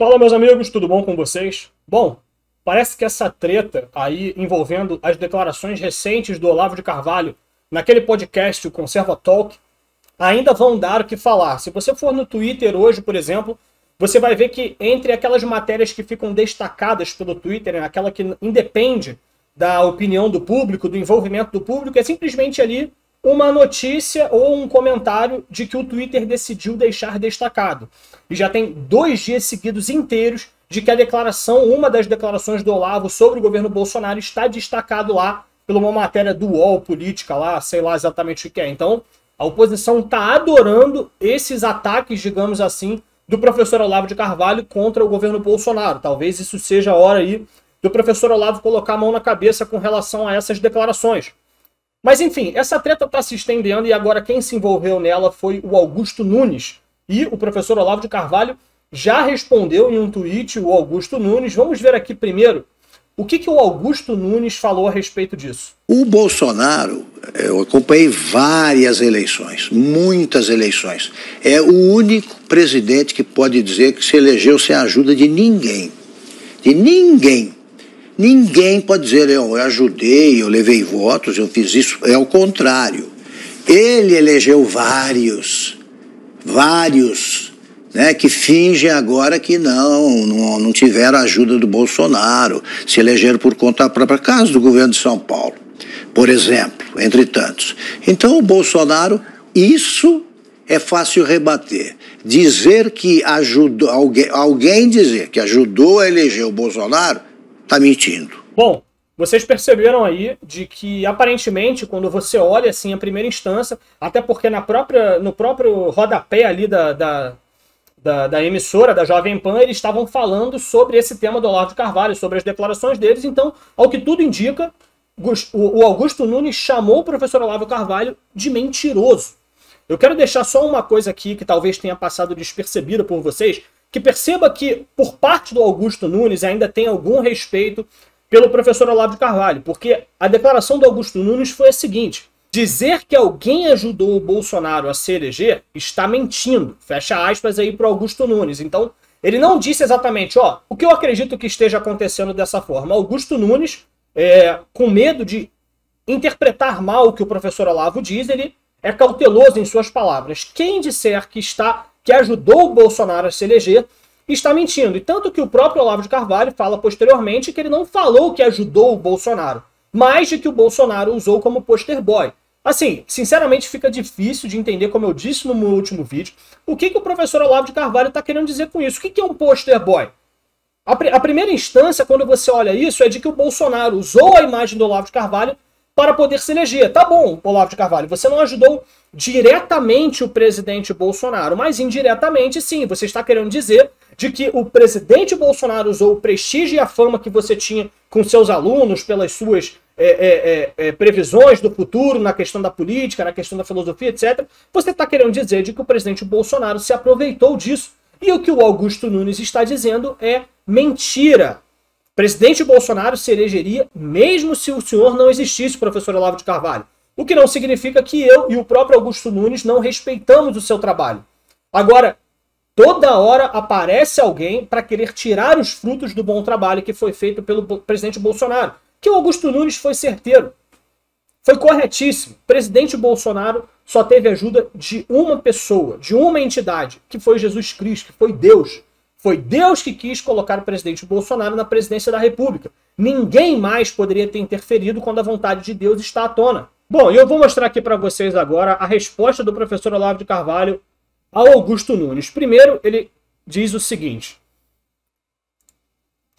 Fala, meus amigos, tudo bom com vocês? Bom, parece que essa treta aí envolvendo as declarações recentes do Olavo de Carvalho naquele podcast, o Conserva Talk, ainda vão dar o que falar. Se você for no Twitter hoje, por exemplo, você vai ver que entre aquelas matérias que ficam destacadas pelo Twitter, aquela que independe da opinião do público, do envolvimento do público, é simplesmente ali uma notícia ou um comentário de que o Twitter decidiu deixar destacado. E já tem 2 dias seguidos inteiros de que a declaração, uma das declarações do Olavo sobre o governo Bolsonaro está destacado lá por uma matéria do UOL Política lá, sei lá exatamente o que é. Então, a oposição está adorando esses ataques, digamos assim, do professor Olavo de Carvalho contra o governo Bolsonaro. Talvez isso seja a hora aí do professor Olavo colocar a mão na cabeça com relação a essas declarações. Mas enfim, essa treta está se estendendo e agora quem se envolveu nela foi o Augusto Nunes. E o professor Olavo de Carvalho já respondeu em um tweet, o Augusto Nunes. Vamos ver aqui primeiro o que o Augusto Nunes falou a respeito disso. O Bolsonaro, eu acompanhei várias eleições, muitas eleições. É o único presidente que pode dizer que se elegeu sem a ajuda de ninguém. De ninguém. Ninguém pode dizer, eu ajudei, eu levei votos, eu fiz isso. É o contrário. Ele elegeu vários, né, que fingem agora que não tiveram ajuda do Bolsonaro, se elegeram por conta própria, caso do governo de São Paulo, por exemplo, entre tantos. Então o Bolsonaro, isso é fácil rebater. Dizer que ajudou, alguém dizer que ajudou a eleger o Bolsonaro, tá mentindo. Bom, vocês perceberam aí de que, aparentemente, quando você olha assim a primeira instância, até porque no próprio rodapé ali da emissora, da Jovem Pan, eles estavam falando sobre esse tema do Olavo de Carvalho, sobre as declarações deles. Então, ao que tudo indica, o Augusto Nunes chamou o professor Olavo Carvalho de mentiroso. Eu quero deixar só uma coisa aqui que talvez tenha passado despercebida por vocês, que perceba que, por parte do Augusto Nunes, ainda tem algum respeito pelo professor Olavo de Carvalho, porque a declaração do Augusto Nunes foi a seguinte: dizer que alguém ajudou o Bolsonaro a se eleger está mentindo. Fecha aspas aí para o Augusto Nunes. Então, ele não disse exatamente, o que eu acredito que esteja acontecendo dessa forma. Augusto Nunes, com medo de interpretar mal o que o professor Olavo diz, ele é cauteloso em suas palavras. Quem disser que ajudou o Bolsonaro a se eleger, está mentindo. E tanto que o próprio Olavo de Carvalho fala posteriormente que ele não falou que ajudou o Bolsonaro, mas de que o Bolsonaro usou como poster boy. Assim, sinceramente fica difícil de entender, como eu disse no meu último vídeo, o que o professor Olavo de Carvalho está querendo dizer com isso. O que é um poster boy? A primeira instância, quando você olha isso, é de que o Bolsonaro usou a imagem do Olavo de Carvalho para poder se eleger. Tá bom, Olavo de Carvalho, você não ajudou diretamente o presidente Bolsonaro, mas indiretamente sim, você está querendo dizer de que o presidente Bolsonaro usou o prestígio e a fama que você tinha com seus alunos, pelas suas previsões do futuro, na questão da política, na questão da filosofia, etc. Você está querendo dizer de que o presidente Bolsonaro se aproveitou disso. E o que o Augusto Nunes está dizendo é mentira. O presidente Bolsonaro se elegeria mesmo se o senhor não existisse, professor Olavo de Carvalho. O que não significa que eu e o próprio Augusto Nunes não respeitamos o seu trabalho. Agora, toda hora aparece alguém para querer tirar os frutos do bom trabalho que foi feito pelo presidente Bolsonaro. Que o Augusto Nunes foi certeiro. Foi corretíssimo. O presidente Bolsonaro só teve ajuda de uma pessoa, de uma entidade, que foi Jesus Cristo, que foi Deus. Foi Deus que quis colocar o presidente Bolsonaro na presidência da República. Ninguém mais poderia ter interferido quando a vontade de Deus está à tona. Bom, eu vou mostrar aqui para vocês agora a resposta do professor Olavo de Carvalho ao Augusto Nunes. Primeiro, ele diz o seguinte: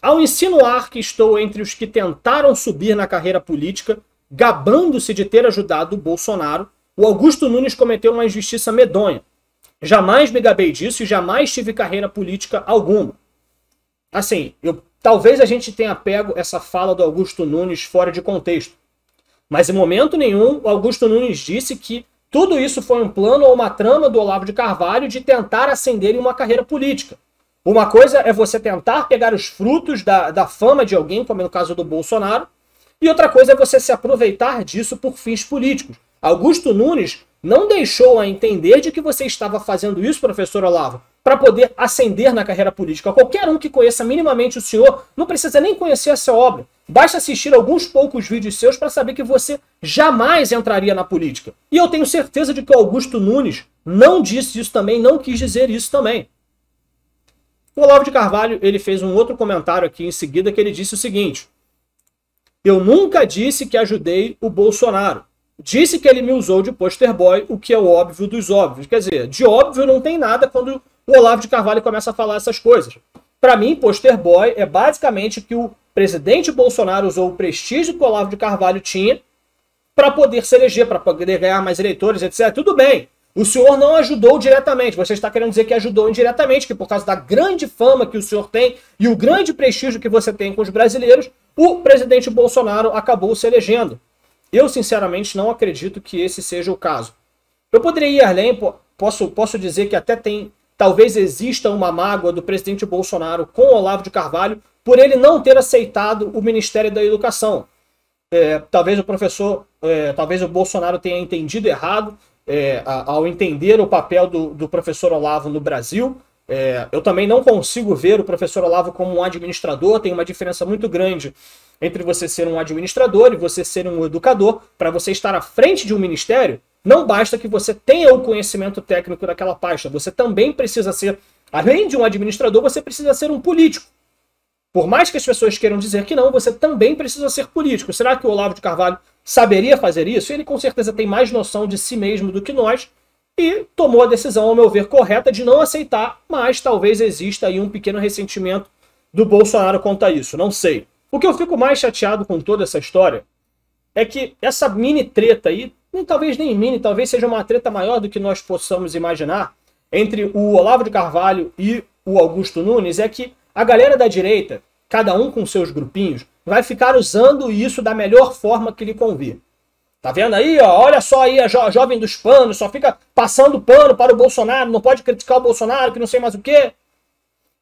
ao insinuar que estou entre os que tentaram subir na carreira política, gabando-se de ter ajudado o Bolsonaro, o Augusto Nunes cometeu uma injustiça medonha. Jamais me gabei disso e jamais tive carreira política alguma. Assim, talvez a gente tenha pego essa fala do Augusto Nunes fora de contexto. Mas em momento nenhum o Augusto Nunes disse que tudo isso foi um plano ou uma trama do Olavo de Carvalho de tentar ascender em uma carreira política. Uma coisa é você tentar pegar os frutos da fama de alguém, como é no caso do Bolsonaro, e outra coisa é você se aproveitar disso por fins políticos. Augusto Nunes não deixou a entender de que você estava fazendo isso, professor Olavo, para poder ascender na carreira política. Qualquer um que conheça minimamente o senhor não precisa nem conhecer essa obra. Basta assistir alguns poucos vídeos seus para saber que você jamais entraria na política. E eu tenho certeza de que o Augusto Nunes não disse isso também, não quis dizer isso também. O Olavo de Carvalho, ele fez um outro comentário aqui em seguida que ele disse o seguinte: eu nunca disse que ajudei o Bolsonaro. Disse que ele me usou de poster boy, o que é o óbvio dos óbvios. Quer dizer, de óbvio não tem nada quando o Olavo de Carvalho começa a falar essas coisas. Para mim, poster boy é basicamente que o presidente Bolsonaro usou o prestígio que o Olavo de Carvalho tinha para poder se eleger, para poder ganhar mais eleitores, etc. Tudo bem. O senhor não ajudou diretamente. Você está querendo dizer que ajudou indiretamente, que por causa da grande fama que o senhor tem e o grande prestígio que você tem com os brasileiros, o presidente Bolsonaro acabou se elegendo. Eu, sinceramente, não acredito que esse seja o caso. Eu poderia ir além, posso dizer que até talvez exista uma mágoa do presidente Bolsonaro com o Olavo de Carvalho por ele não ter aceitado o Ministério da Educação. Talvez o Bolsonaro tenha entendido errado ao entender o papel do professor Olavo no Brasil. Eu também não consigo ver o professor Olavo como um administrador. Tem uma diferença muito grande entre você ser um administrador e você ser um educador. Para você estar à frente de um ministério, não basta que você tenha o conhecimento técnico daquela pasta. Você também precisa ser, além de um administrador, você precisa ser um político. Por mais que as pessoas queiram dizer que não, você também precisa ser político. Será que o Olavo de Carvalho saberia fazer isso? Ele com certeza tem mais noção de si mesmo do que nós e tomou a decisão, ao meu ver, correta de não aceitar, mas talvez exista aí um pequeno ressentimento do Bolsonaro quanto a isso, não sei. O que eu fico mais chateado com toda essa história é que essa mini treta aí, talvez nem mini, talvez seja uma treta maior do que nós possamos imaginar, entre o Olavo de Carvalho e o Augusto Nunes, é que a galera da direita, cada um com seus grupinhos, vai ficar usando isso da melhor forma que lhe convir. Tá vendo aí, ó? Olha só aí a jovem dos panos, só fica passando pano para o Bolsonaro, não pode criticar o Bolsonaro, que não sei mais o quê.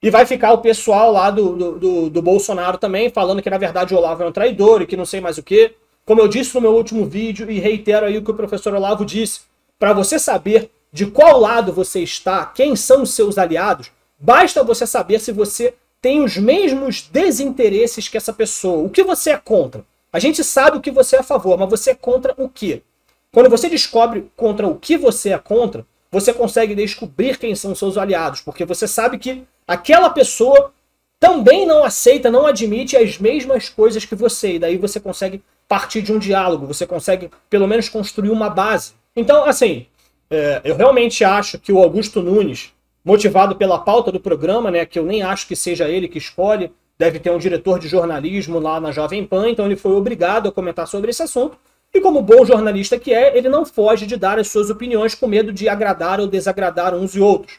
E vai ficar o pessoal lá do Bolsonaro também, falando que na verdade o Olavo é um traidor e que não sei mais o quê. Como eu disse no meu último vídeo, e reitero aí o que o professor Olavo disse, para você saber de qual lado você está, quem são os seus aliados, basta você saber se você tem os mesmos desinteresses que essa pessoa. O que você é contra? A gente sabe o que você é a favor, mas você é contra o quê? Quando você descobre contra o que você é contra, você consegue descobrir quem são seus aliados, porque você sabe que aquela pessoa também não aceita, não admite as mesmas coisas que você, e daí você consegue partir de um diálogo, você consegue pelo menos construir uma base. Então, assim, eu realmente acho que o Augusto Nunes, motivado pela pauta do programa, né, que eu nem acho que seja ele que escolhe, deve ter um diretor de jornalismo lá na Jovem Pan, então ele foi obrigado a comentar sobre esse assunto, e como bom jornalista que é, ele não foge de dar as suas opiniões com medo de agradar ou desagradar uns e outros.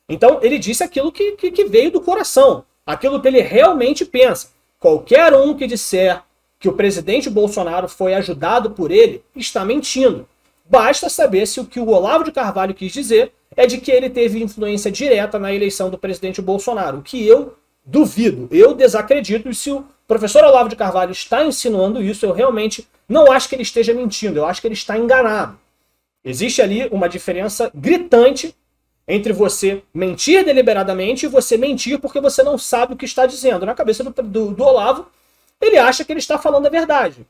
Então ele disse aquilo que veio do coração, aquilo que ele realmente pensa. Qualquer um que disser que o presidente Bolsonaro foi ajudado por ele, está mentindo. Basta saber se o que o Olavo de Carvalho quis dizer é de que ele teve influência direta na eleição do presidente Bolsonaro, o que eu duvido, eu desacredito, e se o professor Olavo de Carvalho está insinuando isso, eu realmente não acho que ele esteja mentindo, eu acho que ele está enganado. Existe ali uma diferença gritante entre você mentir deliberadamente e você mentir porque você não sabe o que está dizendo. Na cabeça do Olavo, ele acha que ele está falando a verdade.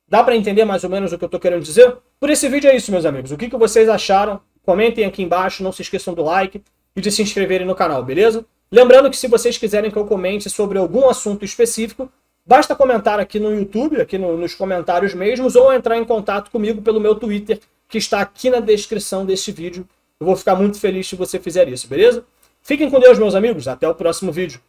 Dá para entender mais ou menos o que eu estou querendo dizer? Por esse vídeo é isso, meus amigos. O que vocês acharam? Comentem aqui embaixo, não se esqueçam do like e de se inscreverem no canal, beleza? Lembrando que se vocês quiserem que eu comente sobre algum assunto específico, basta comentar aqui no YouTube, aqui nos comentários mesmos, ou entrar em contato comigo pelo meu Twitter, que está aqui na descrição deste vídeo. Eu vou ficar muito feliz se você fizer isso, beleza? Fiquem com Deus, meus amigos. Até o próximo vídeo.